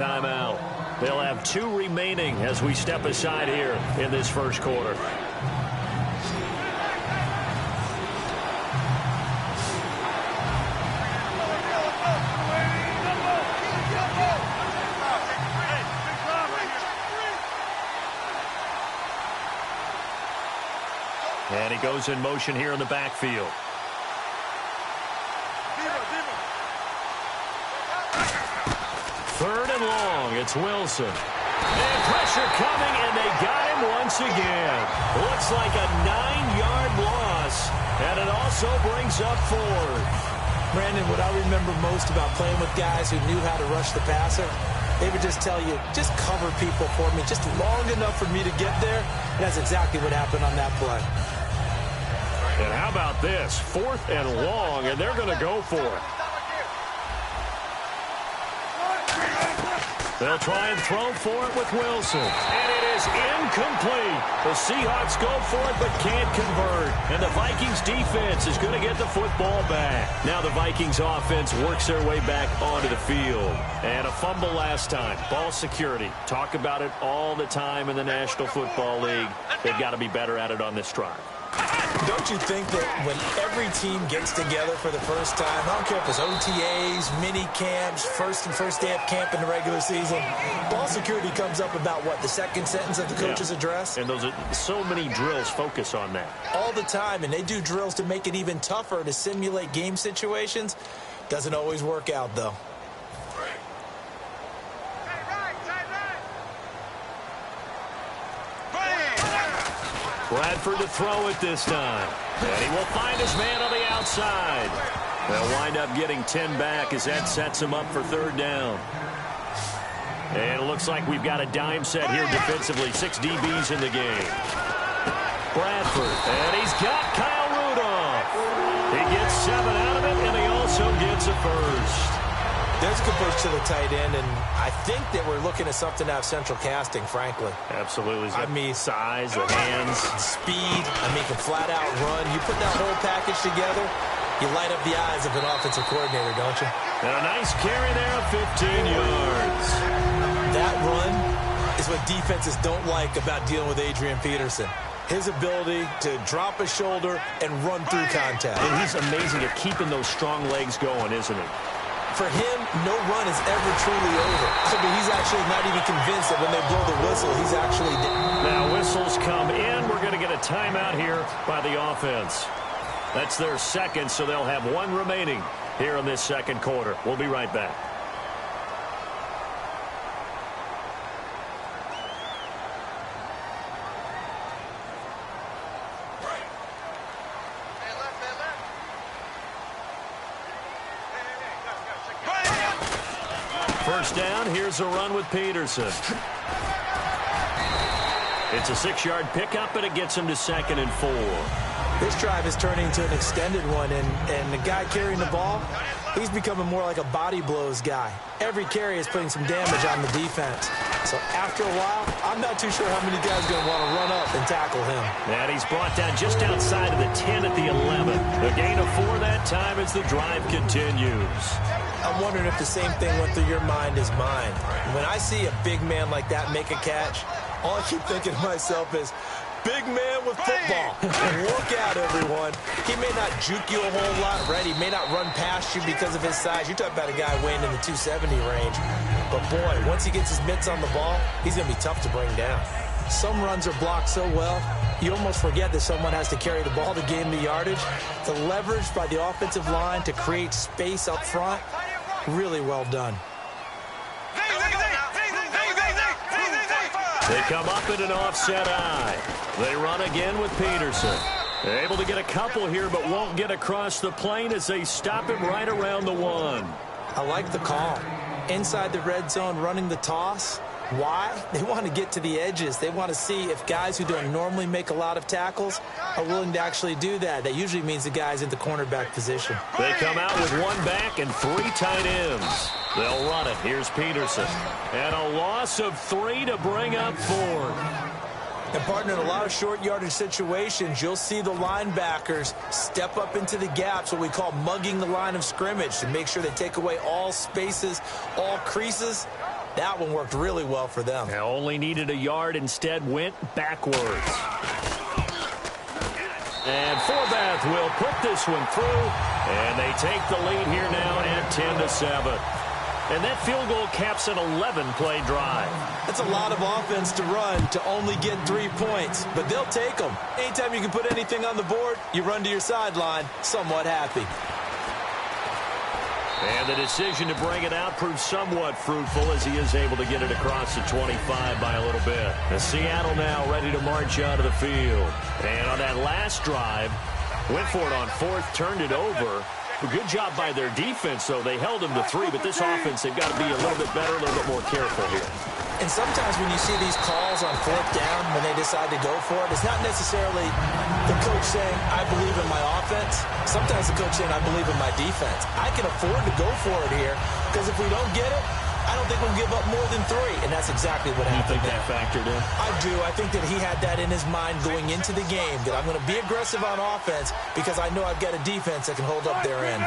Timeout. They'll have 2 remaining as we step aside here in this first quarter. And he goes in motion here in the backfield. Third and long, it's Wilson. And pressure coming, and they got him once again. Looks like a 9-yard loss, and it also brings up 4. Brandon, what I remember most about playing with guys who knew how to rush the passer, they would just tell you, just cover people for me, just long enough for me to get there. And that's exactly what happened on that play. And how about this? 4th and long, and they're going to go for it. They'll try and throw for it with Wilson. And it is incomplete. The Seahawks go for it but can't convert. And the Vikings defense is going to get the football back. Now the Vikings offense works their way back onto the field. And a fumble last time. Ball security. Talk about it all the time in the National Football League. They've got to be better at it on this drive. Don't you think that when every team gets together for the first time, I don't care if it's OTAs, mini camps, first day of camp in the regular season, ball security comes up about, what, the second sentence of the coach's address? And those are so many drills focus on that. All the time, and they do drills to make it even tougher to simulate game situations. Doesn't always work out, though. Bradford to throw it this time. And he will find his man on the outside. They'll wind up getting 10 back as that sets him up for 3rd down. And it looks like we've got a dime set here defensively. 6 DBs in the game. Bradford, and he's got Kyle Rudolph. He gets 7 out of it, and he also gets a first. There's a good push to the tight end, and I think that we're looking at something out of central casting, frankly. Absolutely. I mean, size, the hands. Speed. I mean, can flat-out run. You put that whole package together, you light up the eyes of an offensive coordinator, don't you? And a nice carry there of 15 yards. That run is what defenses don't like about dealing with Adrian Peterson. His ability to drop a shoulder and run through contact. And he's amazing at keeping those strong legs going, isn't he? For him, no run is ever truly over. I mean, he's actually not even convinced that when they blow the whistle, he's actually dead. Now whistles come in. We're going to get a timeout here by the offense. That's their second, so they'll have 1 remaining here in this second quarter. We'll be right back. First down, here's a run with Peterson. It's a 6-yard pickup, and it gets him to 2nd and 4. This drive is turning into an extended one, and the guy carrying the ball, he's becoming more like a body blows guy. Every carry is putting some damage on the defense. So after a while, I'm not too sure how many guys are going to want to run up and tackle him. And he's brought down just outside of the 10 at the 11. A gain of 4 that time as the drive continues. I'm wondering if the same thing went through your mind as mine. When I see a big man like that make a catch, all I keep thinking to myself is, big man with football. Look out, everyone. He may not juke you a whole lot, right? He may not run past you because of his size. You're talking about a guy weighing in the 270 range. But, boy, once he gets his mitts on the ball, he's going to be tough to bring down. Some runs are blocked so well, you almost forget that someone has to carry the ball to gain the yardage. The leverage by the offensive line to create space up front, really well done. They come up in an offset eye. They run again with Peterson. They're able to get a couple here, but won't get across the plane as they stop him right around the 1. I like the call. Inside the red zone, running the toss. Why? They want to get to the edges. They want to see if guys who don't normally make a lot of tackles are willing to actually do that. That usually means the guy's in the cornerback position. They come out with 1 back and 3 tight ends. They'll run it. Here's Peterson. And a loss of 3 to bring up 4. And, partner, in a lot of short yardage situations, you'll see the linebackers step up into the gaps, what we call mugging the line of scrimmage, to make sure they take away all spaces, all creases. That one worked really well for them. Now only needed a yard, instead went backwards. And Forbath will put this one through, and they take the lead here now at 10-7. And that field goal caps an 11-play drive. That's a lot of offense to run to only get 3 points, but they'll take them. Anytime you can put anything on the board, you run to your sideline somewhat happy. And the decision to bring it out proves somewhat fruitful as he is able to get it across the 25 by a little bit. And Seattle now ready to march out of the field. And on that last drive, went for it on fourth, turned it over. A good job by their defense, though. They held them to 3, but this offense, they've got to be a little bit better, a little bit more careful here. And sometimes when you see these calls on fourth down, when they decide to go for it, it's not necessarily the coach saying, I believe in my offense. Sometimes the coach saying, I believe in my defense. I can afford to go for it here, because if we don't get it, I don't think we'll give up more than 3, and that's exactly what happened. You think that factored in? I do. I think that he had that in his mind going into the game, that I'm going to be aggressive on offense because I know I've got a defense that can hold up their end.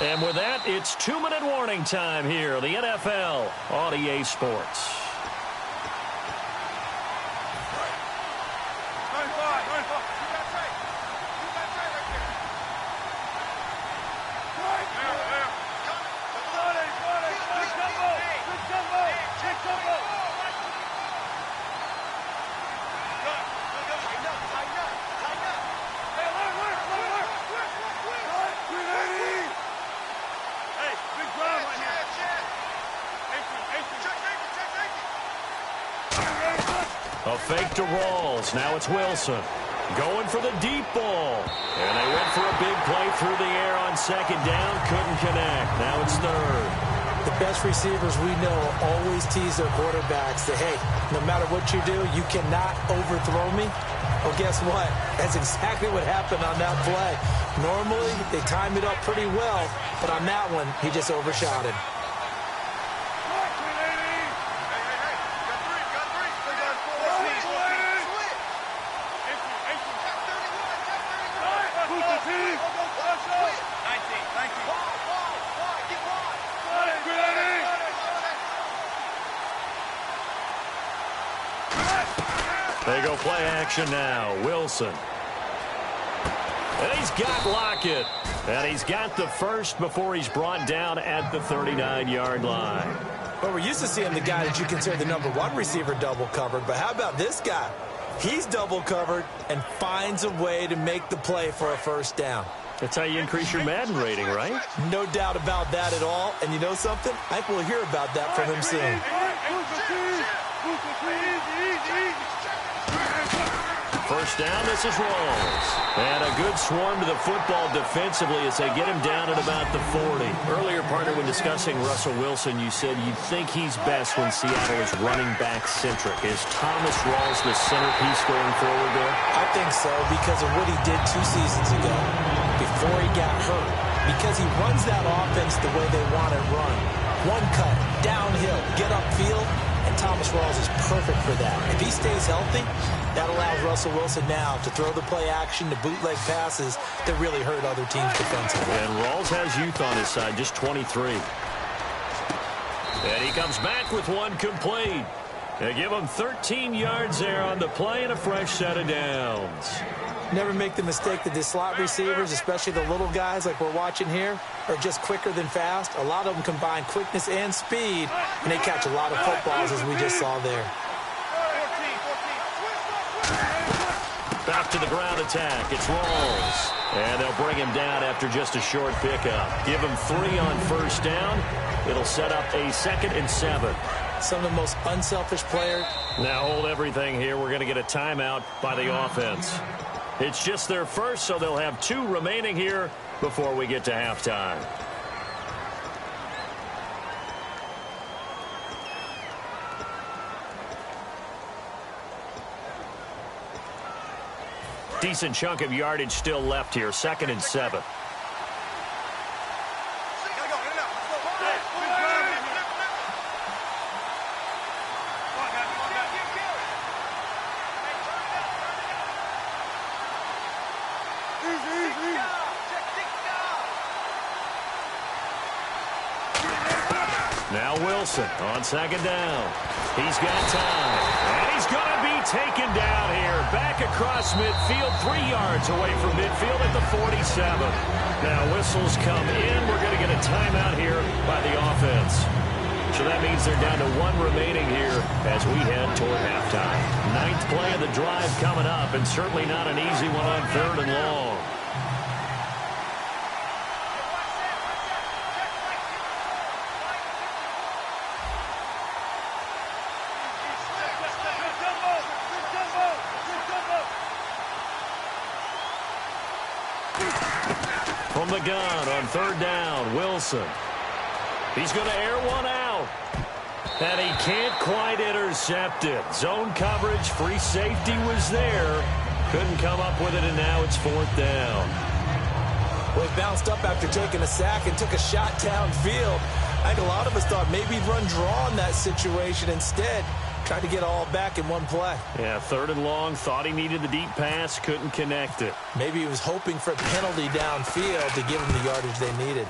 And with that, it's 2-minute warning time here, the NFL on EA Sports. A fake to Rawls. Now it's Wilson. Going for the deep ball. And they went for a big play through the air on second down. Couldn't connect. Now it's third. The best receivers we know always tease their quarterbacks that, hey, no matter what you do, you cannot overthrow me. Well, guess what? That's exactly what happened on that play. Normally, they time it up pretty well, but on that one, he just overshot it. They go play action now. Wilson. And he's got Lockett. And he's got the first before he's brought down at the 39-yard line. Well, we're used to seeing the guy that you consider the number 1 receiver double covered. But how about this guy? He's double covered and finds a way to make the play for a first down. That's how you increase your Madden rating, right? No doubt about that at all. And you know something? I think we'll hear about that from him soon. First down, this is Rawls. And a good swarm to the football defensively as they get him down at about the 40. Earlier, partner, when discussing Russell Wilson, you said you think he's best when Seattle is running back-centric. Is Thomas Rawls the centerpiece going forward there? I think so because of what he did 2 seasons ago before he got hurt. Because he runs that offense the way they want it run. One cut, downhill, get upfield. And Thomas Rawls is perfect for that. If he stays healthy, that allows Russell Wilson now to throw the play action, to bootleg passes that really hurt other teams defensively. And Rawls has youth on his side, just 23. And he comes back with one complete. They give him 13 yards there on the play and a fresh set of downs. Never make the mistake that the slot receivers, especially the little guys like we're watching here, are just quicker than fast. A lot of them combine quickness and speed, and they catch a lot of footballs, as we just saw there. Back to the ground attack. It's Rawls. And they'll bring him down after just a short pickup. Give him 3 on first down. It'll set up a 2nd and 7. Some of the most unselfish players. Now hold everything here. We're going to get a timeout by the offense. It's just their first, so they'll have 2 remaining here before we get to halftime. Decent chunk of yardage still left here. 2nd and 7. Now Wilson on second down. He's got time. And he's going to be taken down here. Back across midfield, 3 yards away from midfield at the 47. Now whistles come in. We're going to get a timeout here by the offense. So that means they're down to 1 remaining here as we head toward halftime. 9th play of the drive coming up, and certainly not an easy one on 3rd and long. From the gun on 3rd down, Wilson. He's going to air one out. And he can't quite intercept it. Zone coverage, free safety was there. Couldn't come up with it, and now it's 4th down. Well, he bounced up after taking a sack and took a shot downfield. I think a lot of us thought maybe he'd run draw in that situation. Instead, tried to get all back in one play. Yeah, 3rd and long, thought he needed the deep pass, couldn't connect it. Maybe he was hoping for a penalty downfield to give him the yardage they needed.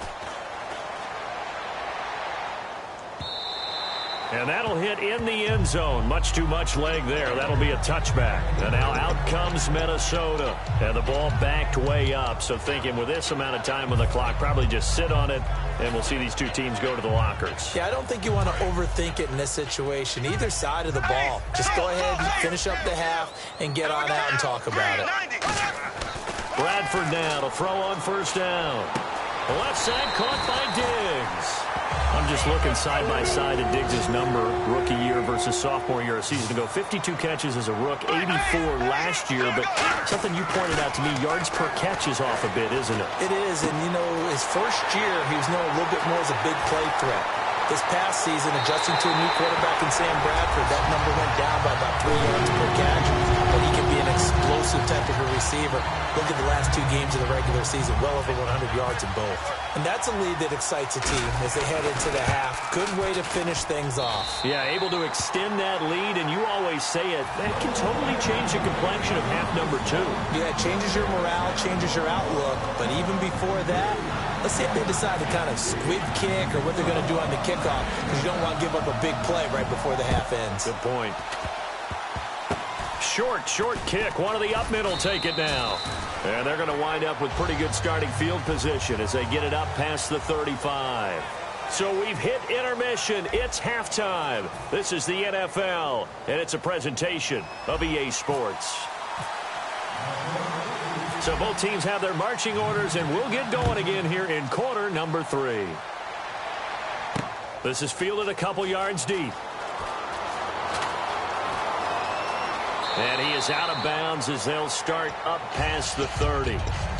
And that'll hit in the end zone. Much too much leg there. That'll be a touchback. And now out comes Minnesota. And the ball backed way up. So thinking with this amount of time on the clock, probably just sit on it, and we'll see these two teams go to the lockers. Yeah, I don't think you want to overthink it in this situation. Either side of the ball. Just go ahead, finish up the half, and get on out and talk about it. Bradford now to throw on 1st down. The left side caught by Diggs. I'm just looking side by side at Diggs' number, rookie year versus sophomore year a season ago. 52 catches as a rook, 84 last year. But something you pointed out to me, yards per catch is off a bit, isn't it? It is, and, you know, his first year, he was known a little bit more as a big play threat. This past season, adjusting to a new quarterback in Sam Bradford, that number went down by about 3 yards per catch. But he can be an explosive type of a receiver. Look at the last 2 games of the regular season, well over 100 yards in both. And that's a lead that excites a team as they head into the half. Good way to finish things off. Yeah, able to extend that lead, and you always say it, that can totally change the complexion of half number 2. Yeah, it changes your morale, changes your outlook. But even before that, let's see if they decide to kind of squib kick or what they're going to do on the kickoff, because you don't want to give up a big play right before the half ends. Good point. Short kick. One of the up mid will take it now. And they're going to wind up with pretty good starting field position as they get it up past the 35. So we've hit intermission. It's halftime. This is the NFL, and it's a presentation of EA Sports. So both teams have their marching orders, and we'll get going again here in quarter number 3. This is fielded a couple yards deep. And he is out of bounds as they'll start up past the 30.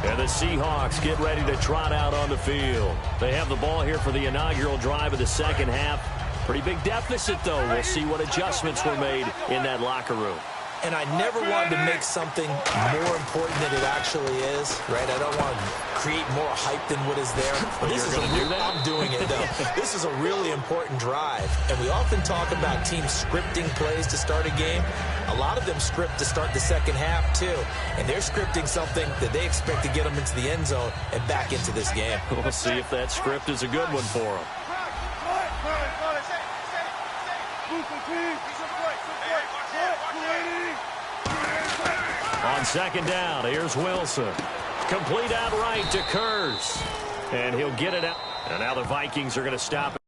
And the Seahawks get ready to trot out on the field. They have the ball here for the inaugural drive of the second half. Pretty big deficit, though. We'll see what adjustments were made in that locker room. And I never wanted to make something more important than it actually is, right? I don't want to create more hype than what is there. But this is I'm doing it, though. This is a really important drive. And we often talk about teams scripting plays to start a game. A lot of them script to start the second half, too. And they're scripting something that they expect to get them into the end zone and back into this game. We'll see if that script is a good one for them. On second down, here's Wilson. Complete outright to Kurz. And he'll get it out. And now the Vikings are going to stop it.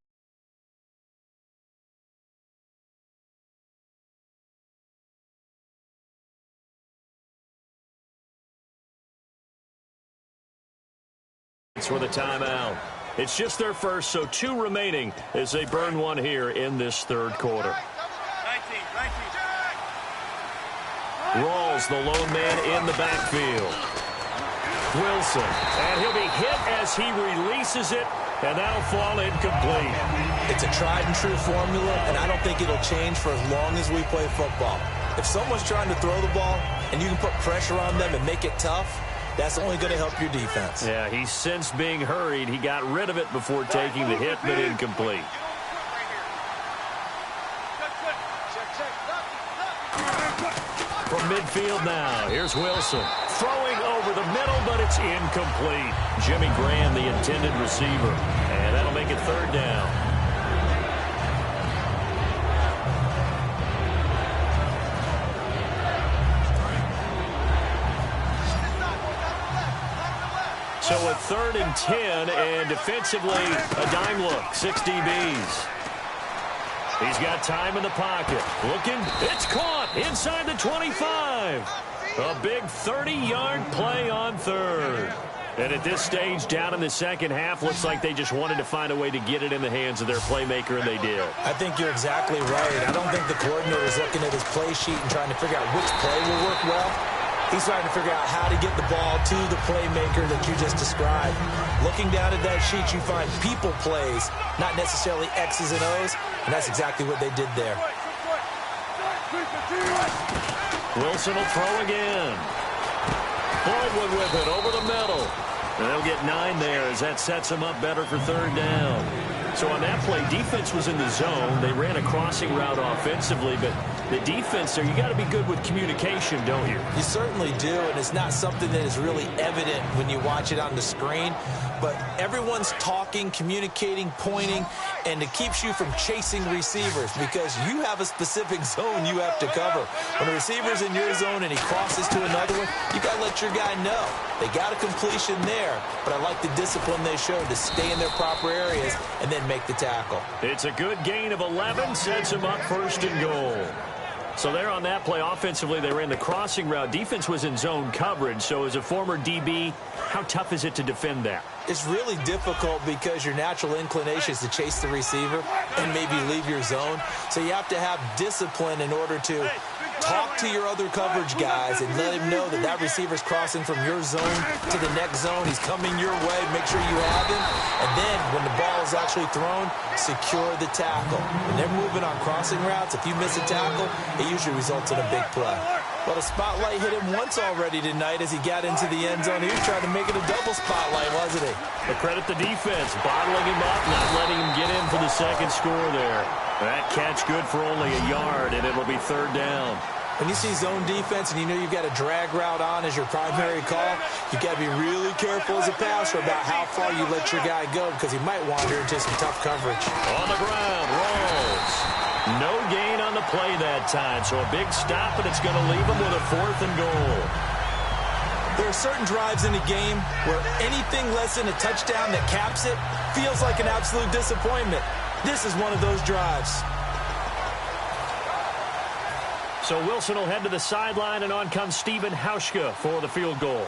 For the timeout. It's just their first, so 2 remaining as they burn one here in this third quarter. Rawls, the lone man in the backfield. Wilson, and he'll be hit as he releases it, and that'll fall incomplete. It's a tried-and-true formula, and I don't think it'll change for as long as we play football. If someone's trying to throw the ball, and you can put pressure on them and make it tough, that's only going to help your defense. Yeah, he's sensed being hurried. He got rid of it before taking the hit, but incomplete. From midfield now, here's Wilson. Throwing over the middle, but it's incomplete. Jimmy Graham, the intended receiver. And that'll make it 3rd down. So a 3rd and 10, and defensively, a dime look, 6 DBs. He's got time in the pocket. Looking, it's caught inside the 25. A big 30-yard play on 3rd. And at this stage, down in the second half, looks like they just wanted to find a way to get it in the hands of their playmaker, and they did. I think you're exactly right. I don't think the coordinator is looking at his play sheet and trying to figure out which play will work well. He's trying to figure out how to get the ball to the playmaker that you just described. Looking down at that sheet, you find people plays, not necessarily X's and O's, and that's exactly what they did there. Wilson will throw again. Baldwin with it over the middle. And they'll get 9 there as that sets them up better for 3rd down. So on that play, defense was in the zone. They ran a crossing route offensively, but the defense there, you got to be good with communication, don't you? You certainly do, and it's not something that is really evident when you watch it on the screen. But everyone's talking, communicating, pointing, and it keeps you from chasing receivers because you have a specific zone you have to cover. When a receiver's in your zone and he crosses to another one, you got to let your guy know. They got a completion there, but I like the discipline they showed to stay in their proper areas and then make the tackle. It's a good gain of 11, sets them up 1st and goal. So there on that play, offensively, they ran the crossing route. Defense was in zone coverage, so as a former DB, how tough is it to defend that? It's really difficult because your natural inclination is to chase the receiver and maybe leave your zone. So you have to have discipline in order to talk to your other coverage guys and let him know that that receiver's crossing from your zone to the next zone. He's coming your way. Make sure you have him. And then when the ball is actually thrown, secure the tackle. When they're moving on crossing routes, if you miss a tackle, it usually results in a big play. Well, the spotlight hit him once already tonight as he got into the end zone. He was trying to make it a double spotlight, wasn't he? But credit the defense, bottling him up, not letting him get in for the second score there. That catch good for only a yard, and it'll be 3rd down. When you see zone defense and you know you've got a drag route on as your primary call, you've got to be really careful as a passer about how far you let your guy go because he might wander into some tough coverage. On the ground, rolls. No gain on the play that time, so a big stop, and it's going to leave him with a 4th and goal. There are certain drives in a game where anything less than a touchdown that caps it feels like an absolute disappointment. This is one of those drives. So Wilson will head to the sideline, and on comes Stephen Hauschka for the field goal.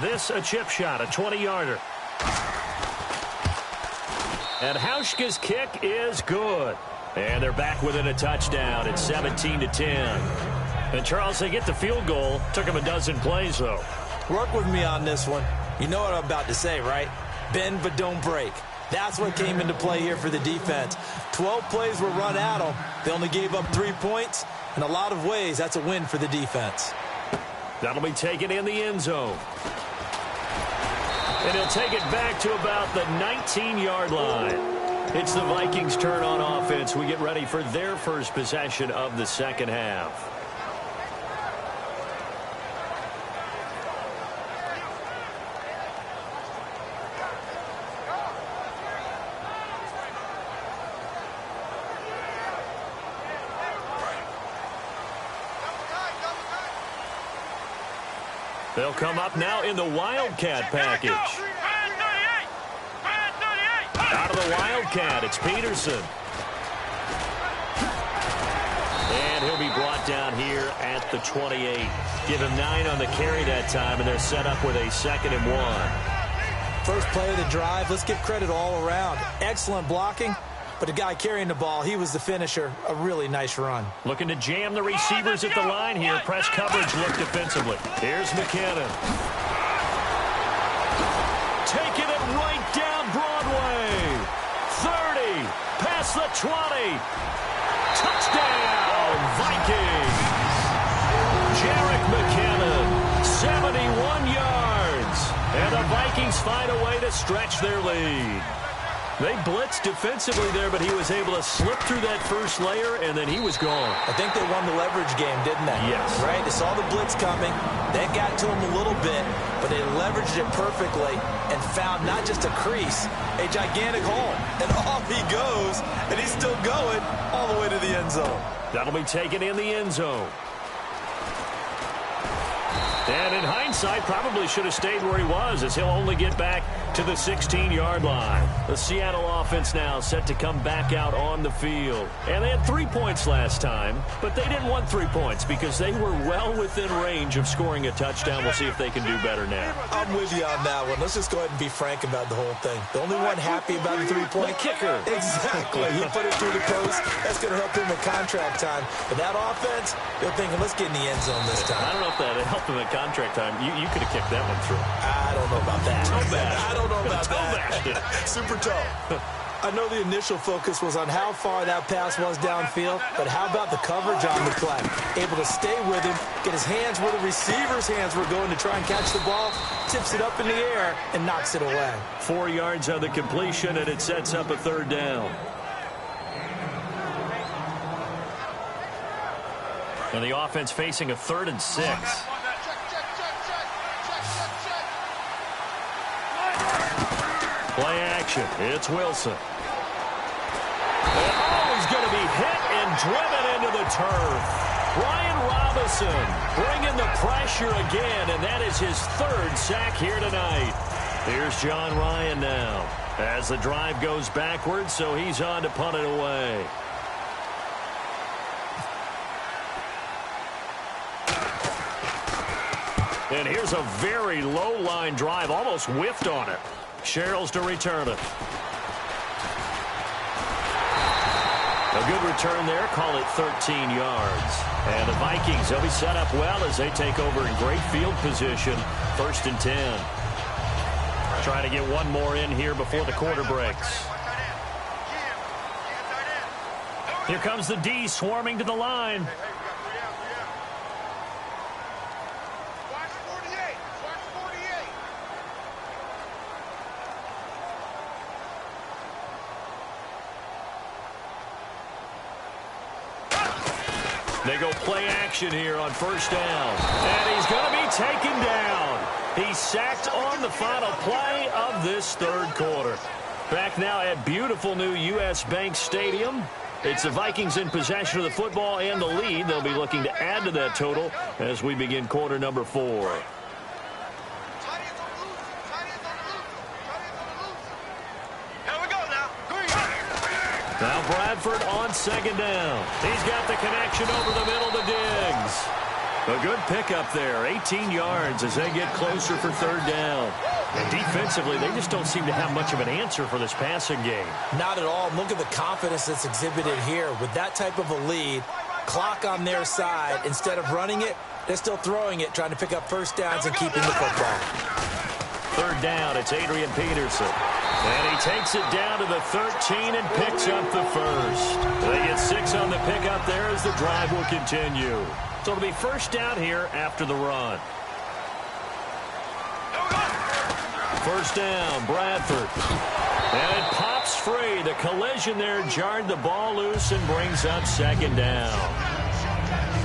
This a chip shot, a 20-yarder. And Hauschka's kick is good. And they're back within a touchdown. It's 17-10. And Charles, they get the field goal. Took them a dozen plays, though. Work with me on this one. You know what I'm about to say, right? Bend but don't break. That's what came into play here for the defense. 12 plays were run at them. They only gave up 3 points. In a lot of ways, that's a win for the defense. That'll be taken in the end zone. And he'll take it back to about the 19-yard line. It's the Vikings' turn on offense. We get ready for their first possession of the second half. They'll come up now in the Wildcat package. Out of the Wildcat, it's Peterson. And he'll be brought down here at the 28. Give him 9 on the carry that time, and they're set up with a 2nd and 1. First play of the drive, let's give credit all around. Excellent blocking, but the guy carrying the ball, he was the finisher. A really nice run. Looking to jam the receivers at the line here. Press coverage look defensively. Here's McKinnon. Taking it right down Broadway. 30, past the 20. Touchdown, Vikings. Jerick McKinnon, 71 yards. And the Vikings find a way to stretch their lead. They blitzed defensively there, but he was able to slip through that first layer, and then he was gone. I think they won the leverage game, didn't they? Yes. Right? They saw the blitz coming. That got to him a little bit, but they leveraged it perfectly and found not just a crease, a gigantic hole. And off he goes, and he's still going all the way to the end zone. That'll be taken in the end zone. And in hindsight, probably should have stayed where he was, as he'll only get back to the 16-yard line. The Seattle offense now set to come back out on the field. And they had 3 points last time, but they didn't want 3 points because they were well within range of scoring a touchdown. We'll see if they can do better now. I'm with you on that one. Let's just go ahead and be frank about the whole thing. The only one happy about the 3-point kicker. Exactly. He put it through the post. That's going to help him with contract time. But that offense, they're thinking, let's get in the end zone this time. I don't know if that helped him at contract time. You could have kicked that one through. I don't know about that. I don't know about that. Super toe. I know the initial focus was on how far that pass was downfield, but how about the coverage on the play? Able to stay with him, get his hands where the receiver's hands were going to try and catch the ball, tips it up in the air, and knocks it away. 4 yards on the completion, and it sets up a third down. And the offense facing a 3rd and 6. Play action. It's Wilson. And he's going to be hit and driven into the turf. Brian Robinson bringing the pressure again, and that is his 3rd sack here tonight. Here's John Ryan now as the drive goes backwards, so he's on to punt it away. And here's a very low-line drive, almost whiffed on it. Sherrills to return it. A good return there, call it 13 yards. And the Vikings, they'll be set up well as they take over in great field position, 1st and 10. Trying to get one more in here before the quarter breaks. Here comes the D swarming to the line. They go play action here on 1st down. And he's going to be taken down. He's sacked on the final play of this 3rd quarter. Back now at beautiful new U.S. Bank Stadium. It's the Vikings in possession of the football and the lead. They'll be looking to add to that total as we begin quarter number 4. Now Bradford on 2nd down. He's got the connection over the middle to Diggs. A good pickup there, 18 yards as they get closer for 3rd down. And defensively, they just don't seem to have much of an answer for this passing game. Not at all. Look at the confidence that's exhibited here. With that type of a lead, clock on their side, instead of running it, they're still throwing it, trying to pick up 1st downs and keeping the football. 3rd down, it's Adrian Peterson. And he takes it down to the 13 and picks up the 1st. They get 6 on the pickup there as the drive will continue. So it'll be 1st down here after the run. 1st down, Bradford. And it pops free. The collision there jarred the ball loose and brings up 2nd down.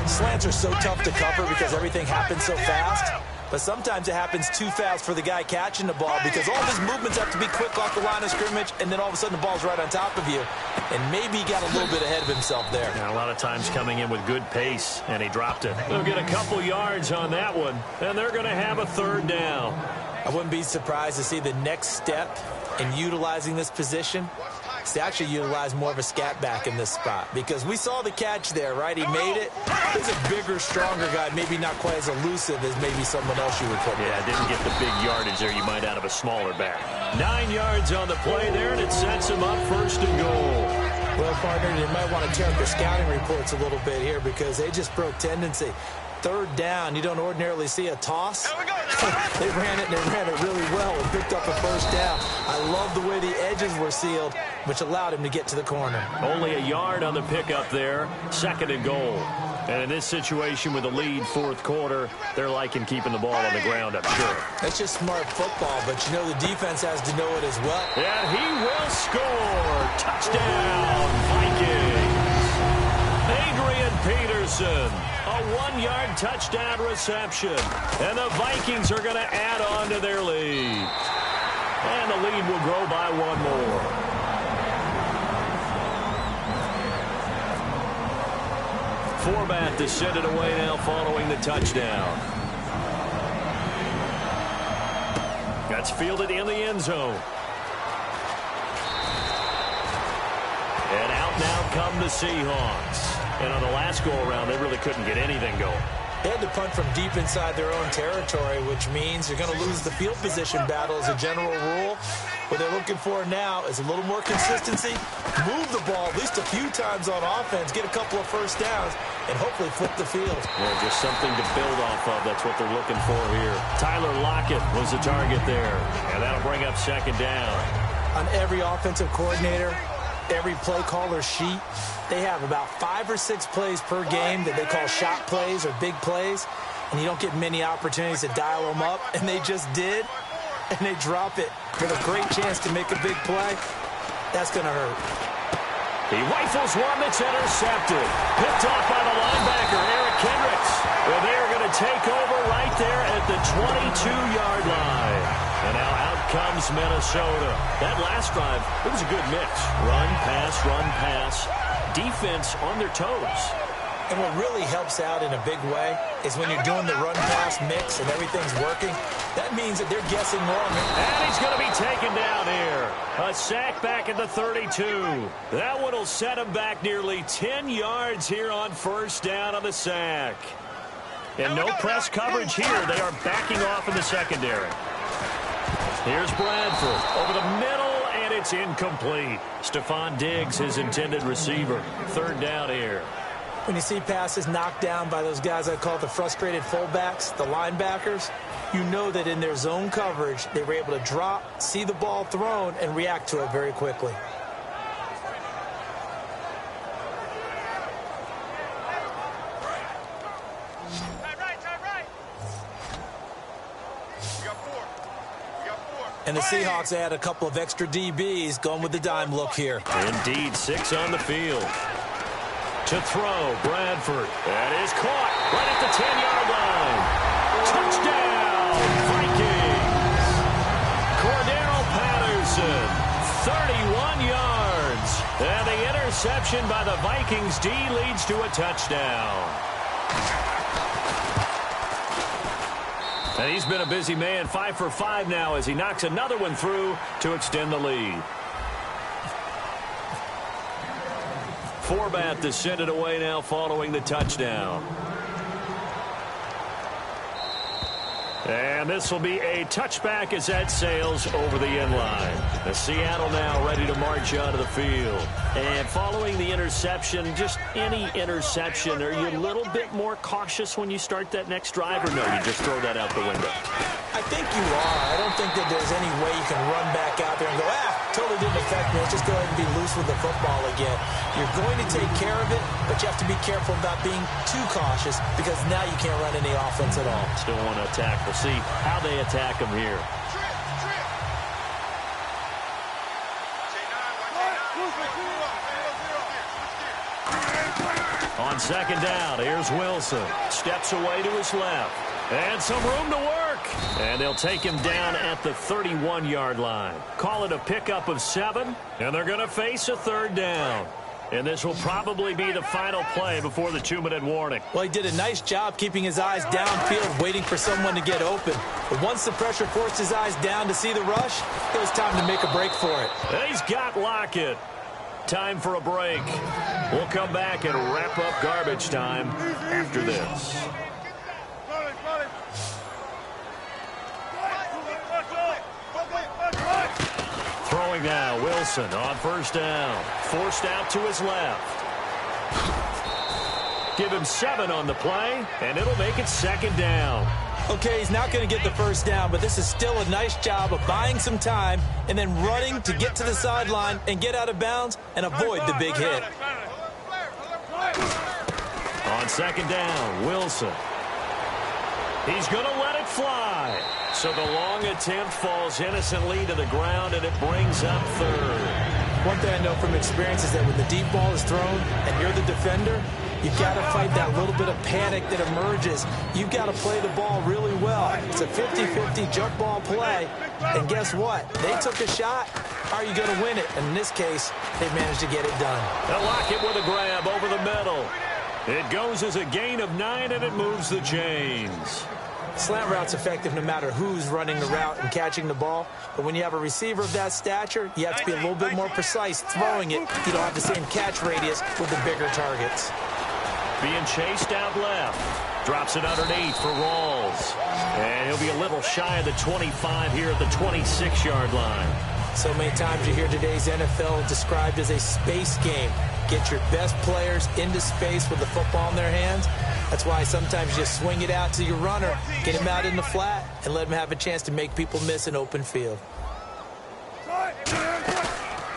Slants are so tough to cover because everything happens so fast. But sometimes it happens too fast for the guy catching the ball because all of his movements have to be quick off the line of scrimmage, and then all of a sudden the ball's right on top of you. And maybe he got a little bit ahead of himself there. Yeah, a lot of times coming in with good pace, and he dropped it. They'll get a couple yards on that one, and they're going to have a 3rd down. I wouldn't be surprised to see the next step in utilizing this position is to actually utilize more of a scat back in this spot, because we saw the catch there, right? He made it. He's a bigger, stronger guy, maybe not quite as elusive as maybe someone else you would put. Yeah, didn't get the big yardage there you might out of a smaller back. 9 yards on the play there, and it sets him up 1st and goal. Well, partner, you might want to tear up their scouting reports a little bit here because they just broke tendency. 3rd down, you don't ordinarily see a toss. They ran it really well and picked up a 1st down. I love the way the edges were sealed, which allowed him to get to the corner. Only a yard on the pickup there, 2nd and goal. And in this situation with the lead 4th quarter, they're liking keeping the ball on the ground, I'm sure. That's just smart football, but you know the defense has to know it as well. And he will score. Touchdown, Vikings. Adrian Peterson, a 1-yard touchdown reception. And the Vikings are going to add on to their lead. And the lead will grow by 1 more. Format to send it away now following the touchdown. That's fielded in the end zone. And out now come the Seahawks. And on the last go-around, they really couldn't get anything going. They had to punt from deep inside their own territory, which means you're going to lose the field position battle as a general rule. What they're looking for now is a little more consistency, move the ball at least a few times on offense, get a couple of first downs, and hopefully flip the field. Well, just something to build off of. That's what they're looking for here. Tyler Lockett was the target there, and that'll bring up second down. On every offensive coordinator, every play caller sheet, they have about 5 or 6 plays per game that they call shot plays or big plays, and you don't get many opportunities to dial them up, and they just did, and they drop it with a great chance to make a big play. That's going to hurt. He rifles one that's intercepted. Picked off by the linebacker, Eric Kendricks. Well, they are going to take over right there at the 22-yard line. And now out comes Minnesota. That last drive, it was a good mix. Run, pass, defense on their toes. And what really helps out in a big way is when you're doing the run-pass mix and everything's working, that means that they're guessing wrong. And he's going to be taken down here. A sack back at the 32. That one will set him back nearly 10 yards here on first down on the sack. And no press coverage here. They are backing off in the secondary. Here's Bradford over the middle, and it's incomplete. Stephon Diggs, his intended receiver. Third down here. When you see passes knocked down by those guys I call the frustrated fullbacks, the linebackers, you know that in their zone coverage, they were able to drop, see the ball thrown, and react to it very quickly. And the Seahawks add a couple of extra DBs going with the dime look here. Indeed, 6 on the field. To throw, Bradford. That is caught right at the 10-yard line. Touchdown, Vikings. Cordero Patterson, 31 yards. And the interception by the Vikings D leads to a touchdown. And he's been a busy man, 5 for 5 now as he knocks another one through to extend the lead. Forbat to send it away now following the touchdown. And this will be a touchback as that sails over the end line. The Seattle now ready to march out of the field. And following the interception, just any interception, are you a little bit more cautious when you start that next drive, or no, you just throw that out the window? I think you are. I don't think that there's any way you can run back out there and go, totally didn't affect me. Let's just go ahead and be loose with the football again. You're going to take care of it, but you have to be careful about being too cautious because now you can't run any offense at all. Still want to attack. We'll see how they attack them here. On second down, here's Wilson. Steps away to his left. And some room to work. And they'll take him down at the 31-yard line. Call it a pickup of 7. And they're going to face a third down. And this will probably be the final play before the 2-minute warning. Well, he did a nice job keeping his eyes downfield, waiting for someone to get open. But once the pressure forced his eyes down to see the rush, it was time to make a break for it. And he's got Lockett. Time for a break. We'll come back and wrap up garbage time after this. Throwing now, Wilson on first down. Forced out to his left. Give him 7 on the play, and it'll make it second down. Okay, he's not going to get the first down, but this is still a nice job of buying some time and then running to get to the sideline and get out of bounds and avoid the big hit. On second down, Wilson. He's going to let it fly. So the long attempt falls innocently to the ground, and it brings up third. One thing I know from experience is that when the deep ball is thrown and you're the defender, you've got to fight that little bit of panic that emerges. You've got to play the ball really well. It's a 50-50 jump ball play. And guess what? They took a shot. How are you going to win it? And in this case, they managed to get it done. They'll lock it with a grab over the middle. It goes as a gain of 9, and it moves the chains. Slant route's effective no matter who's running the route and catching the ball. But when you have a receiver of that stature, you have to be a little bit more precise throwing it. You don't have the same catch radius with the bigger targets. Being chased out left. Drops it underneath for Rawls. And he'll be a little shy of the 25 here at the 26-yard line. So many times you hear today's NFL described as a space game. Get your best players into space with the football in their hands. That's why sometimes you just swing it out to your runner, get him out in the flat, and let him have a chance to make people miss an open field.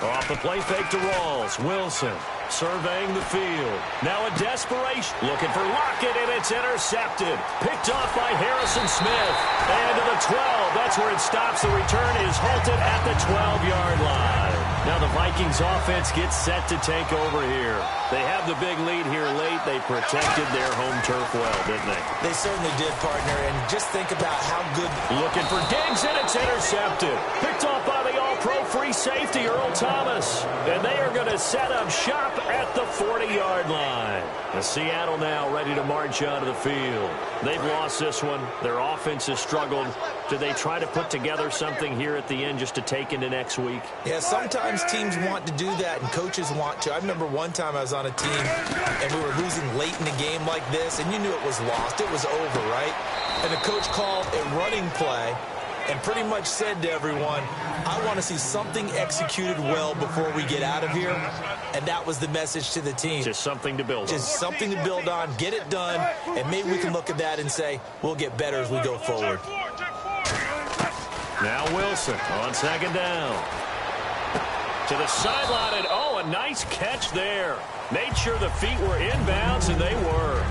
Off the play fake to Rawls. Wilson surveying the field. Now a desperation. Looking for Lockett, and it's intercepted. Picked off by Harrison Smith. And to the 12. That's where it stops. The return is halted at the 12-yard line. Now the Vikings offense gets set to take over here. They have the big lead here late. They protected their home turf well, didn't they? They certainly did, partner. And just think about how good. Looking for Diggs, and it's intercepted. Picked off by the all-pro free safety, Earl Thomas. And they are going to set up shop at the 40-yard line. And Seattle now ready to march onto the field. They've lost this one. Their offense has struggled. Do they try to put together something here at the end just to take into next week? Yeah, sometimes teams want to do that and coaches want to. I remember one time I was on a team and we were losing late in a game like this, and you knew it was lost. It was over, right? And the coach called a running play and pretty much said to everyone, I want to see something executed well before we get out of here. And that was the message to the team. Just something to build on. Just something to build on, get it done, and maybe we can look at that and say, we'll get better as we go forward. Now Wilson on second down. To the sideline, and a nice catch there. Made sure the feet were inbounds, and they were.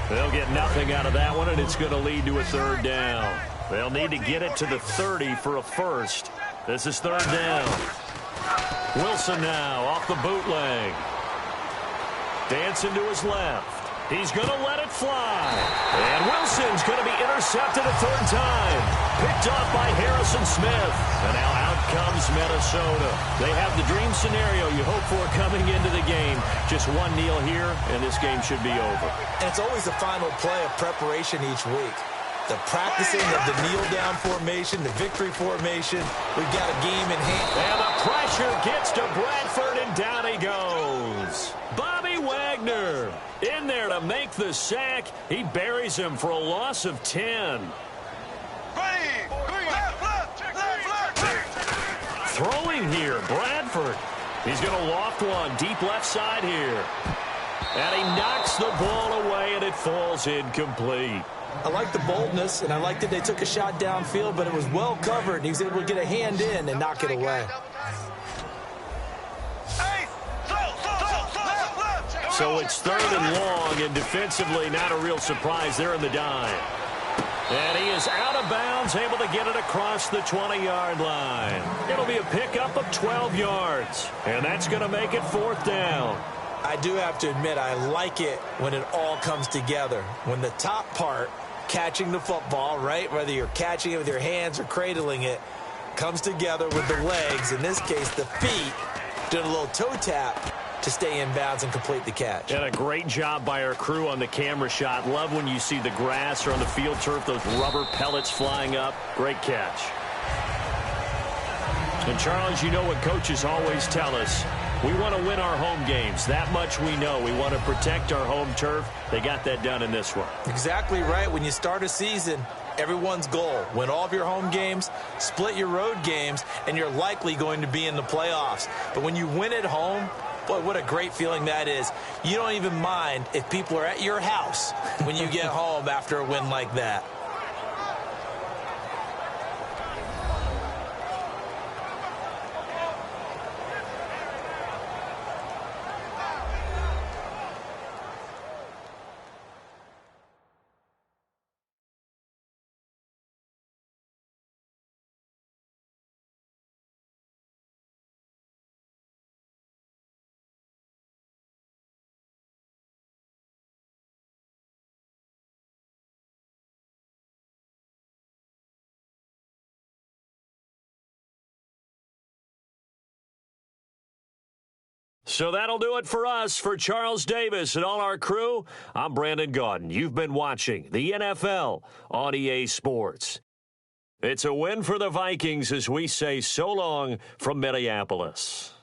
They'll get nothing out of that one, and it's going to lead to a third down. They'll need to get it to the 30 for a first. This is third down. Wilson now off the bootleg. Dancing to his left. He's going to let it fly. And Wilson's going to be intercepted a third time. Picked off by Harrison Smith. And now out comes Minnesota. They have the dream scenario you hope for coming into the game. Just one kneel here, and this game should be over. And it's always the final play of preparation each week. The practicing of the kneel-down formation, the victory formation. We've got a game in hand. And the pressure gets to Bradford, and down he goes. Bobby Wagner in there to make the sack. He buries him for a loss of 10. Throwing here, Bradford. He's going to loft one deep left side here. And he knocks the ball away, and it falls incomplete. I like the boldness, and I like that they took a shot downfield, but it was well covered, and he was able to get a hand in and knock it away. So it's third and long, and defensively not a real surprise. They're in the dime. And he is out of bounds, able to get it across the 20-yard line. It'll be a pickup of 12 yards, and that's going to make it fourth down. I do have to admit, I like it when it all comes together. When the top part, catching the football, right, whether you're catching it with your hands or cradling it, comes together with the legs, in this case the feet, doing a little toe tap to stay in bounds and complete the catch. And a great job by our crew on the camera shot. Love when you see the grass or on the field turf, those rubber pellets flying up. Great catch. And Charles, you know what coaches always tell us. We want to win our home games. That much we know. We want to protect our home turf. They got that done in this one. Exactly right. When you start a season, everyone's goal, win all of your home games, split your road games, and you're likely going to be in the playoffs. But when you win at home, boy, what a great feeling that is. You don't even mind if people are at your house when you get home after a win like that. So that'll do it for us. For Charles Davis and all our crew, I'm Brandon Gaudin. You've been watching the NFL on EA Sports. It's a win for the Vikings as we say so long from Minneapolis.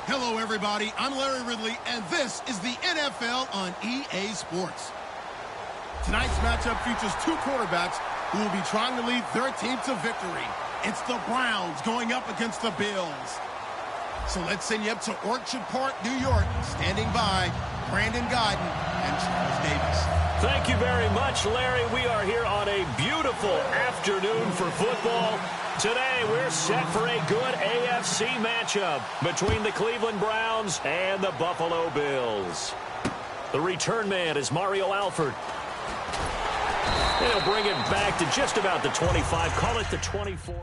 Hello, everybody. I'm Larry Ridley, and this is the NFL on EA Sports. Tonight's matchup features two quarterbacks who will be trying to lead their team to victory. It's the Browns going up against the Bills. So let's send you up to Orchard Park, New York. Standing by, Brandon Godden and Charles Davis. Thank you very much, Larry. We are here on a beautiful afternoon for football. Today, we're set for a good AFC matchup between the Cleveland Browns and the Buffalo Bills. The return man is Mario Alford. He'll bring it back to just about the 25. Call it the 24.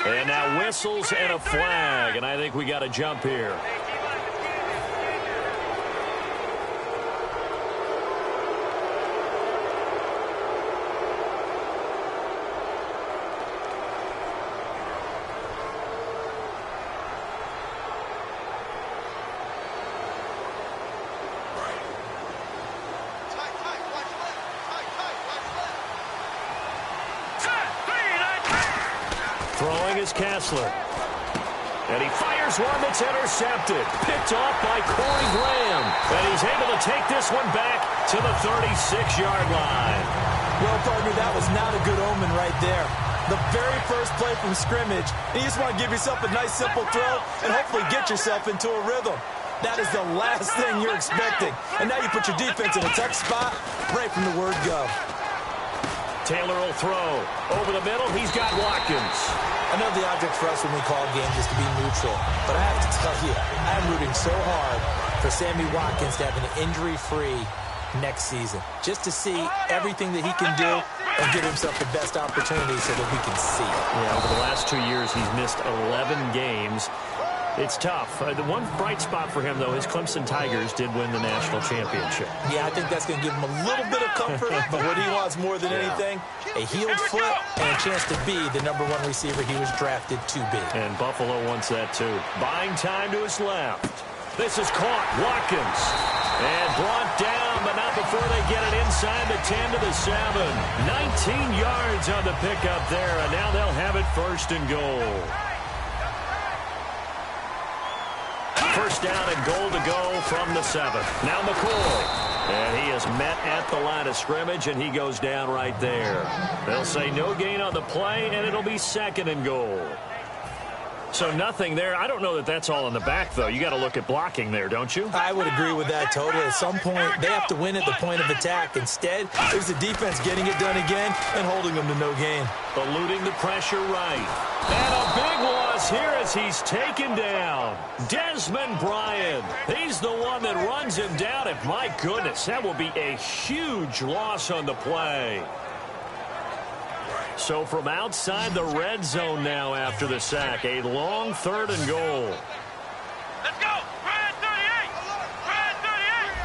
And now whistles and a flag, and I think we got a jump here. Throwing is Kessler. And he fires one that's intercepted. Picked off by Corey Graham. And he's able to take this one back to the 36-yard line. Well, partner, that was not a good omen right there. The very first play from scrimmage, you just want to give yourself a nice, simple throw and hopefully get yourself into a rhythm. That is the last thing you're expecting. And now you put your defense in a tough spot right from the word go. Taylor will throw. Over the middle, he's got Watkins. I know the object for us when we call games is to be neutral, but I have to tell you, I'm rooting so hard for Sammy Watkins to have an injury-free next season, just to see everything that he can do and give himself the best opportunity so that we can see it. Yeah, over the last 2 years, he's missed 11 games. It's tough. The one bright spot for him, though, his Clemson Tigers did win the national championship. Yeah, I think that's going to give him a little bit of comfort, but what he wants more than anything, a healed foot and a chance to be the #1 receiver he was drafted to be. And Buffalo wants that, too. Buying time to his left. This is caught. Watkins. And brought down, but not before they get it inside the 10 to the 7. 19 yards on the pickup there, and now they'll have it 1st and goal. First down and goal to go from the 7. Now McCoy. And he is met at the line of scrimmage, and he goes down right there. They'll say no gain on the play, and it'll be 2nd and goal. So nothing there. I don't know that that's all in the back, though. You got to look at blocking there, don't you? I would agree with that totally. At some point, they have to win at the point of attack. Instead, it's the defense getting it done again and holding them to no gain. Eluding the pressure right. And a big loss here as he's taken down. Desmond Bryant. He's the one that runs him down. And my goodness, that will be a huge loss on the play. So from outside the red zone now after the sack, a long 3rd and goal. Let's go! Red 38! Red 38!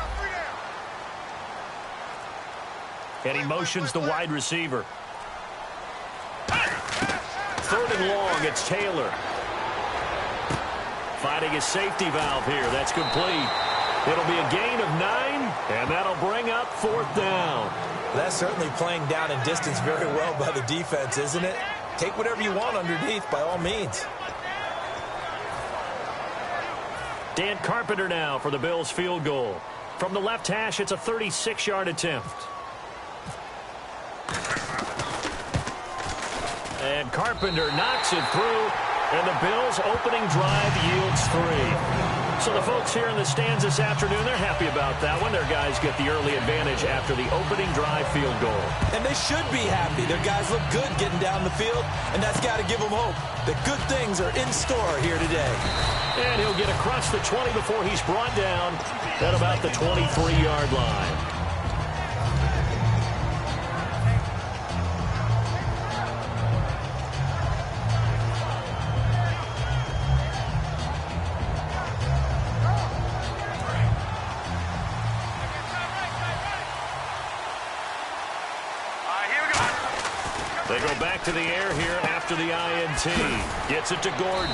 38! And he motions the wide receiver. 3rd and long, it's Taylor. Finding his safety valve here. That's complete. It'll be a gain of 9, and that'll bring up 4th down. That's certainly playing down in distance very well by the defense, isn't it? Take whatever you want underneath, by all means. Dan Carpenter now for the Bills' field goal. From the left hash, it's a 36-yard attempt. And Carpenter knocks it through, and the Bills' opening drive yields 3. So the folks here in the stands this afternoon, they're happy about that one. Their guys get the early advantage after the opening drive field goal. And they should be happy. Their guys look good getting down the field, and that's got to give them hope that good things are in store here today. And he'll get across the 20 before he's brought down at about the 23-yard line. They go back to the air here after the INT. Gets it to Gordon.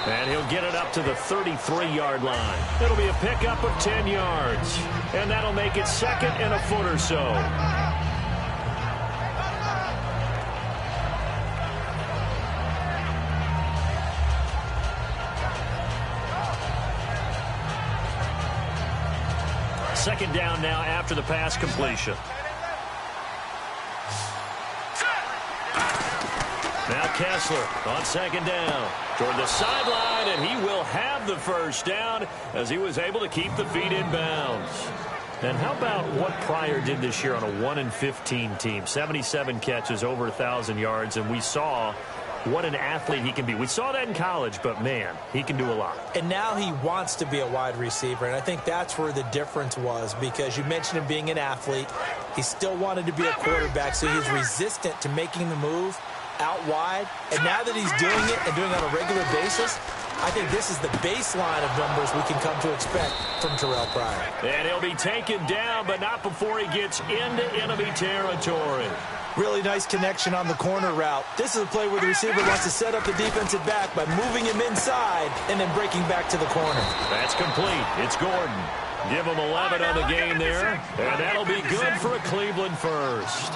And he'll get it up to the 33-yard line. It'll be a pickup of 10 yards. And that'll make it second and a foot or so. Second down now after the pass completion. Now Kessler on second down toward the sideline, and he will have the first down as he was able to keep the feet in bounds. And how about what Pryor did this year on a 1-15 team? 77 catches, over 1,000 yards, and we saw what an athlete he can be. We saw that in college, but, man, he can do a lot. And now he wants to be a wide receiver, and I think that's where the difference was, because you mentioned him being an athlete. He still wanted to be a quarterback, so he's resistant to making the move out wide. And now that he's doing it and doing it on a regular basis, I think this is the baseline of numbers we can come to expect from Terrell Pryor. And he'll be taken down, but not before he gets into enemy territory. Really nice connection on the corner route. This is a play where the receiver wants to set up the defensive back by moving him inside and then breaking back to the corner. That's complete. It's Gordon. Give him 11 on the game there, and that'll be good for a Cleveland first.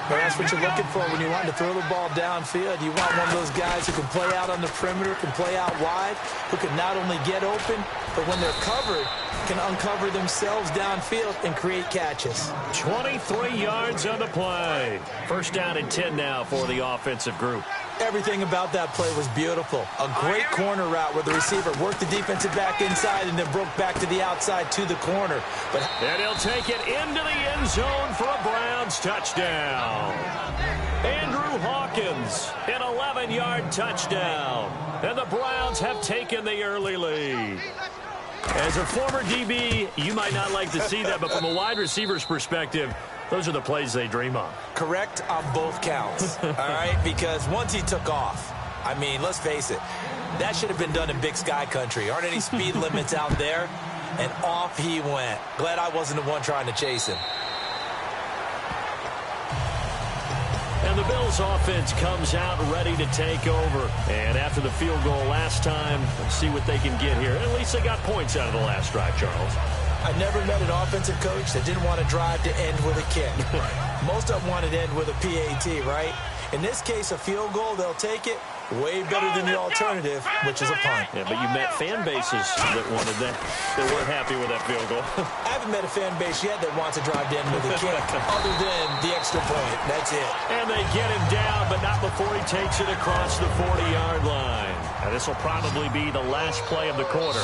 Well, that's what you're looking for when you want to throw the ball downfield. You want one of those guys who can play out on the perimeter, can play out wide, who can not only get open, but when they're covered, can uncover themselves downfield and create catches. 23 yards on the play. First down and 10 now for the offensive group. Everything about that play was beautiful. A great corner route where the receiver worked the defensive back inside and then broke back to the outside to the corner. And he'll take it into the end zone for a Browns touchdown. Andrew Hawkins, an 11-yard touchdown. And the Browns have taken the early lead. As a former DB, you might not like to see that, but from a wide receiver's perspective, those are the plays they dream of. Correct on both counts, all right? Because once he took off, I mean, let's face it, that should have been done in Big Sky country. Aren't any speed limits out there? And off he went. Glad I wasn't the one trying to chase him. And the Bills offense comes out ready to take over. And after the field goal last time, let's see what they can get here. At least they got points out of the last drive, Charles. I never met an offensive coach that didn't want to drive to end with a kick. Most of them wanted to end with a PAT, right? In this case, a field goal, they'll take it. Way better than the alternative, which is a punt. Yeah, but you met fan bases that wanted that. They weren't happy with that field goal. I haven't met a fan base yet that wants to drive to end with a kick, other than the extra point. That's it. And they get him down, but not before he takes it across the 40-yard line. Now, this will probably be the last play of the quarter.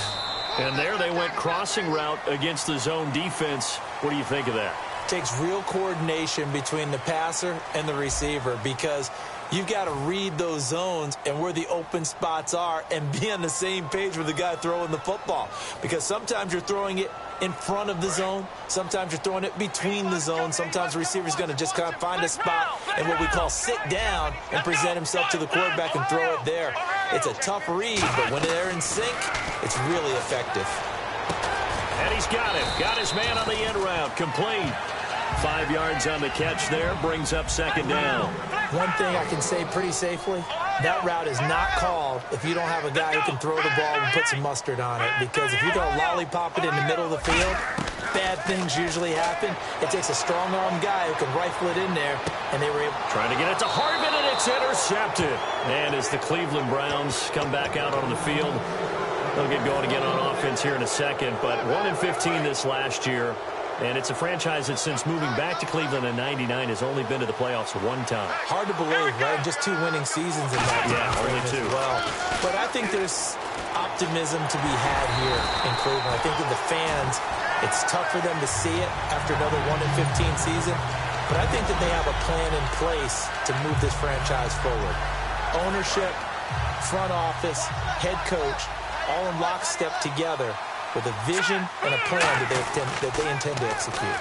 And there they went crossing route against the zone defense. What do you think of that? Takes real coordination between the passer and the receiver, because you've got to read those zones and where the open spots are and be on the same page with the guy throwing the football. Because sometimes you're throwing it in front of the zone. Sometimes you're throwing it between the zones. Sometimes the receiver's going to just kind of find a spot and what we call sit down and present himself to the quarterback and throw it there. It's a tough read, but when they're in sync, it's really effective. And he's got him. Got his man on the end route. Complete. 5 yards on the catch there. Brings up second down. One thing I can say pretty safely, that route is not called if you don't have a guy who can throw the ball and put some mustard on it. Because if you're going to lollipop it in the middle of the field, bad things usually happen. It takes a strong-arm guy who can rifle it in there, and they were able. Trying to get it to Hartman, and it's intercepted. And as the Cleveland Browns come back out on the field, they'll get going again on offense here in a second. But 1-15 this last year. And it's a franchise that since moving back to Cleveland in '99 has only been to the playoffs one time. Hard to believe, right? Just 2 winning seasons in that time. Yeah, only 2. Well, but I think there's optimism to be had here in Cleveland. I think with the fans, it's tough for them to see it after another 1-15 season. But I think that they have a plan in place to move this franchise forward. Ownership, front office, head coach, all in lockstep together with a vision and a plan that they intend to execute.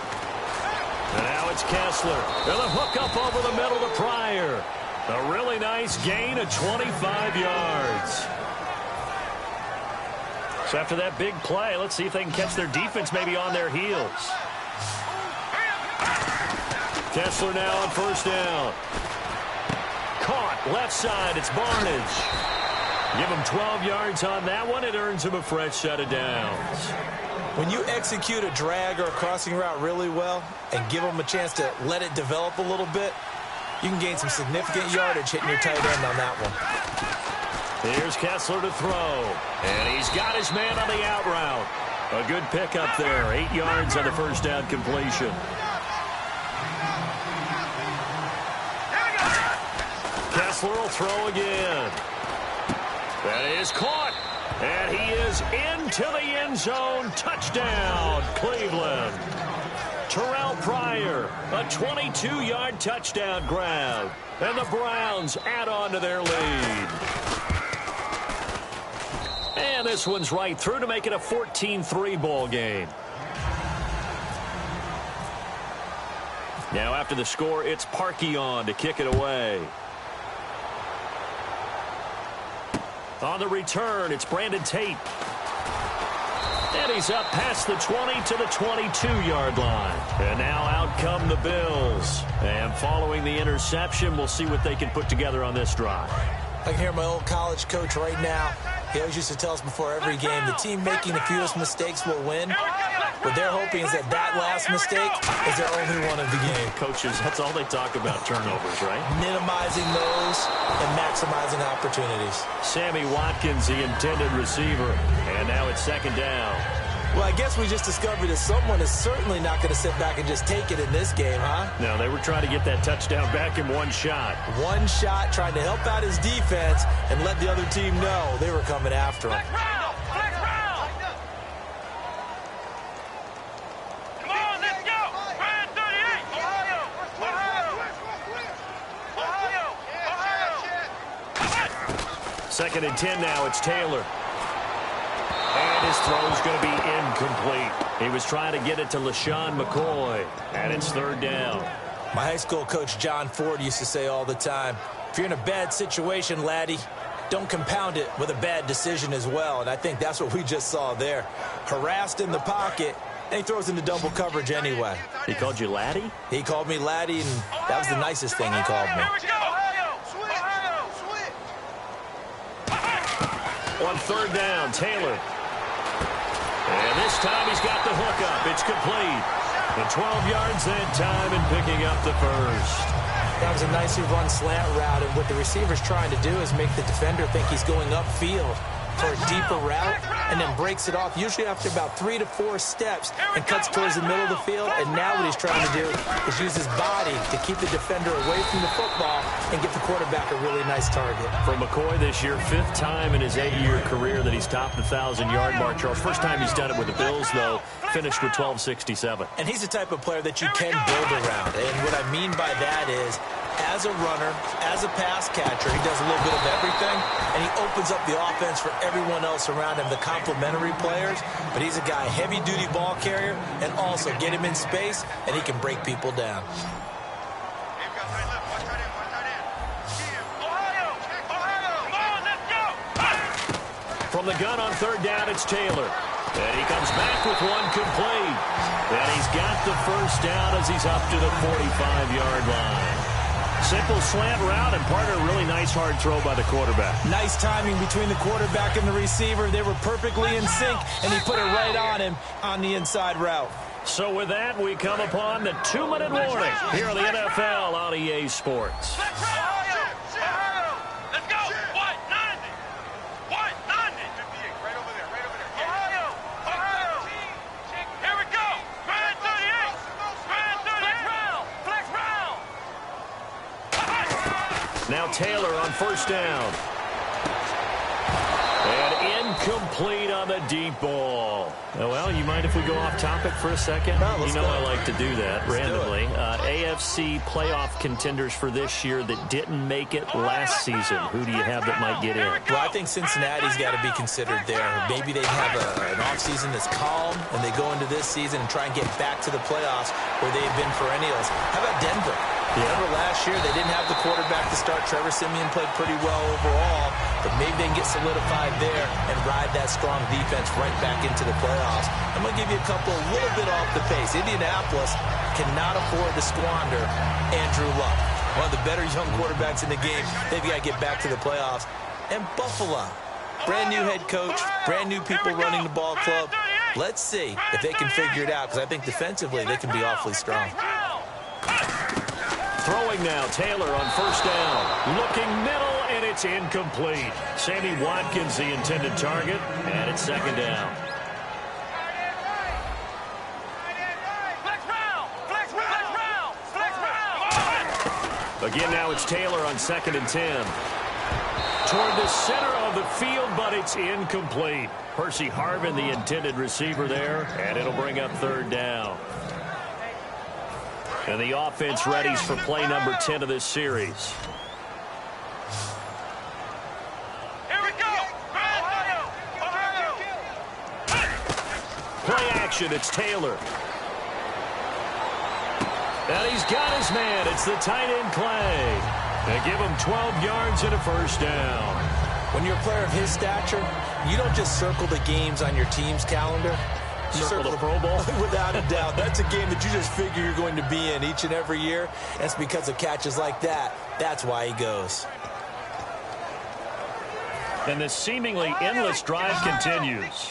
And now it's Kessler. And a hook up over the middle to Pryor. A really nice gain of 25 yards. So after that big play, let's see if they can catch their defense maybe on their heels. Kessler now on first down. Caught left side. It's Barnage. Give him 12 yards on that one. It earns him a fresh set of downs. When you execute a drag or a crossing route really well and give them a chance to let it develop a little bit, you can gain some significant yardage hitting your tight end on that one. Here's Kessler to throw. And he's got his man on the out route. A good pickup there. 8 yards on the first down completion. Kessler will throw again. That is caught. And he is into the end zone. Touchdown, Cleveland. Terrell Pryor, a 22-yard touchdown grab. And the Browns add on to their lead. And this one's right through to make it a 14-3 ball game. Now after the score, it's Parkey on to kick it away. On the return, it's Brandon Tate. And he's up past the 20 to the 22-yard line. And now out come the Bills. And following the interception, we'll see what they can put together on this drive. I can hear my old college coach right now. He always used to tell us before every game, the team making the fewest mistakes will win. What they're hoping is that last mistake is their only one of the game. Coaches, that's all they talk about, turnovers, right? Minimizing those and maximizing opportunities. Sammy Watkins, the intended receiver. And now it's second down. Well, I guess we just discovered that someone is certainly not going to sit back and just take it in this game, huh? No, they were trying to get that touchdown back in one shot. One shot, trying to help out his defense and let the other team know they were coming after him. Come on, let's go! Brand 38! Ohio! Second and 10 now, it's Taylor. And his throw's going to be incomplete. He was trying to get it to LaShawn McCoy. And it's third down. My high school coach, John Ford, used to say all the time, if you're in a bad situation, laddie, don't compound it with a bad decision as well. And I think that's what we just saw there. Harassed in the pocket, and he throws into double coverage anyway. He called you laddie? He called me laddie, and that was the nicest thing he called me. On third down, Taylor. And this time he's got the hook up. It's complete. And 12 yards that time and picking up the first. That was a nicely run slant route, and what the receiver's trying to do is make the defender think he's going upfield for a deeper route and then breaks it off, usually after about 3 to 4 steps, and cuts towards the middle of the field. And now what he's trying to do is use his body to keep the defender away from the football and give the quarterback a really nice target. For McCoy this year, 5th time in his 8-year career that he's topped the 1,000-yard mark. Charles, first time he's done it with the Bills, though, finished with 1,267. And he's the type of player that you can build around. And what I mean by that is, as a runner, as a pass catcher, he does a little bit of everything, and he opens up the offense for everyone else around him, the complementary players. But he's a guy, heavy-duty ball carrier, and also get him in space, and he can break people down. From the gun on third down, it's Taylor. And he comes back with one complete. And he's got the first down as he's up to the 45-yard line. Simple slant route, and part of a really nice hard throw by the quarterback. Nice timing between the quarterback and the receiver. They were perfectly in sync, and he put it right on him on the inside route. So with that, we come upon the 2-minute warning here on the NFL on EA Sports. Now Taylor on first down. And incomplete on the deep ball. Well, you mind if we go off topic for a second? No, let's go. I like to do that randomly. AFC playoff contenders for this year that didn't make it last season. Who do you have that might get in? Well, I think Cincinnati's got to be considered there. Maybe they have an offseason that's calm, and they go into this season and try and get back to the playoffs where they've been perennials. How about Denver? Denver last year, they didn't have the quarterback to start. Trevor Siemian played pretty well overall, but maybe they can get solidified there and ride that strong defense right back into the playoffs. I'm going to give you a couple a little bit off the pace. Indianapolis cannot afford to squander Andrew Luck, one of the better young quarterbacks in the game. They've got to get back to the playoffs. And Buffalo, brand new head coach, brand new people running the ball club. Let's see if they can figure it out, because I think defensively they can be awfully strong. Throwing now, Taylor on first down. Looking middle, and it's incomplete. Sammy Watkins, the intended target, and it's second down. Again, now it's Taylor on 2nd and 10. Toward the center of the field, but it's incomplete. Percy Harvin, the intended receiver there, and it'll bring up third down. And the offense readies for play number 10 of this series. Here we go. Play action, it's Taylor. And he's got his man. It's the tight end, Clay. They give him 12 yards and a first down. When you're a player of his stature, you don't just circle the games on your team's calendar. You circle the Pro Bowl? Without a doubt. That's a game that you just figure you're going to be in each and every year. That's because of catches like that. That's why he goes. And this seemingly endless drive continues.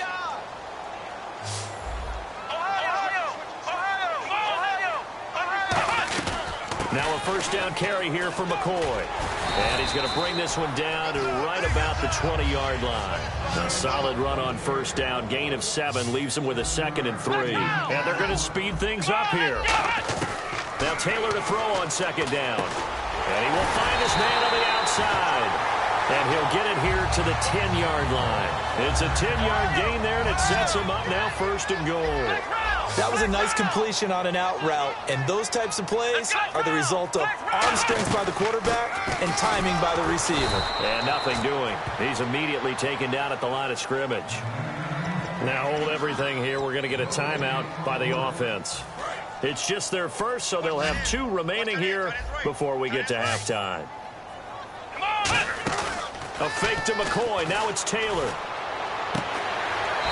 Now a first down carry here for McCoy. And he's going to bring this one down to right about the 20-yard line. A solid run on first down. Gain of 7 leaves him with a 2nd and 3. And they're going to speed things up here. Now Taylor to throw on 2nd down. And he will find his man on the outside. And he'll get it here to the 10-yard line. It's a 10-yard gain there, and it sets him up now 1st and goal. That was a nice completion on an out route, and those types of plays are the result of arm strength by the quarterback and timing by the receiver. And nothing doing. He's immediately taken down at the line of scrimmage. Now hold everything here. We're going to get a timeout by the offense. It's just their first, so they'll have 2 remaining here before we get to halftime. A fake to McCoy. Now it's Taylor.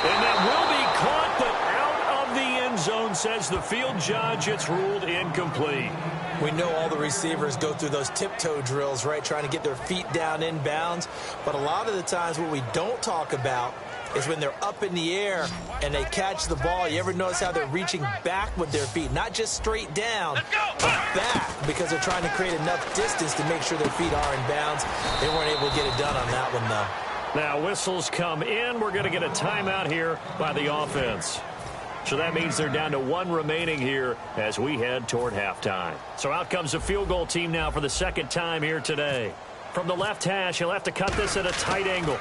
And that will be caught, but out of the end zone, says the field judge. It's ruled incomplete. We know all the receivers go through those tiptoe drills, right, trying to get their feet down in bounds. But a lot of the times what we don't talk about is when they're up in the air and they catch the ball. You ever notice how they're reaching back with their feet? Not just straight down, but back, because they're trying to create enough distance to make sure their feet are in bounds. They weren't able to get it done on that one, though. Now whistles come in. We're going to get a timeout here by the offense. So that means they're down to 1 remaining here as we head toward halftime. So out comes the field goal team now for the 2nd time here today. From the left hash, he'll have to cut this at a tight angle.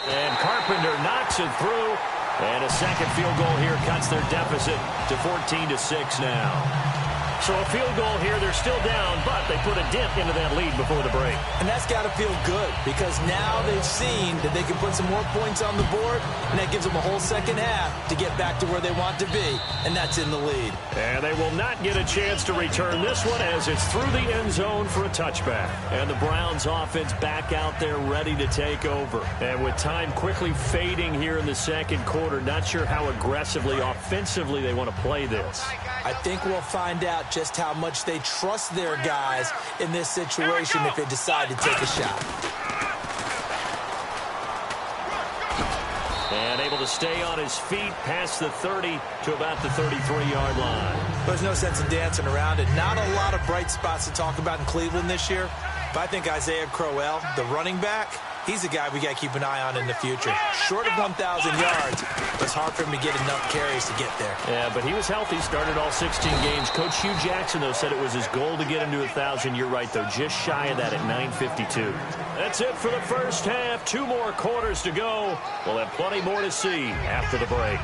And Carpenter knocks it through. And a 2nd field goal here cuts their deficit to 14-6 now. So a field goal here, they're still down, but they put a dent into that lead before the break. And that's got to feel good, because now they've seen that they can put some more points on the board, and that gives them a whole second half to get back to where they want to be, and that's in the lead. And they will not get a chance to return this one as it's through the end zone for a touchback. And the Browns offense back out there ready to take over. And with time quickly fading here in the 2nd quarter, not sure how aggressively, offensively they want to play this. I think we'll find out just how much they trust their guys in this situation if they decide to take a shot. And able to stay on his feet past the 30 to about the 33-yard line. There's no sense of dancing around it. Not a lot of bright spots to talk about in Cleveland this year. But I think Isaiah Crowell, the running back, He's a guy we got to keep an eye on in the future. Short of 1,000 yards, it's hard for him to get enough carries to get there. Yeah, but he was healthy, started all 16 games. Coach Hugh Jackson, though, said it was his goal to get him to 1,000. You're right, though, just shy of that at 952. That's it for the first half. 2 more quarters to go. We'll have plenty more to see after the break.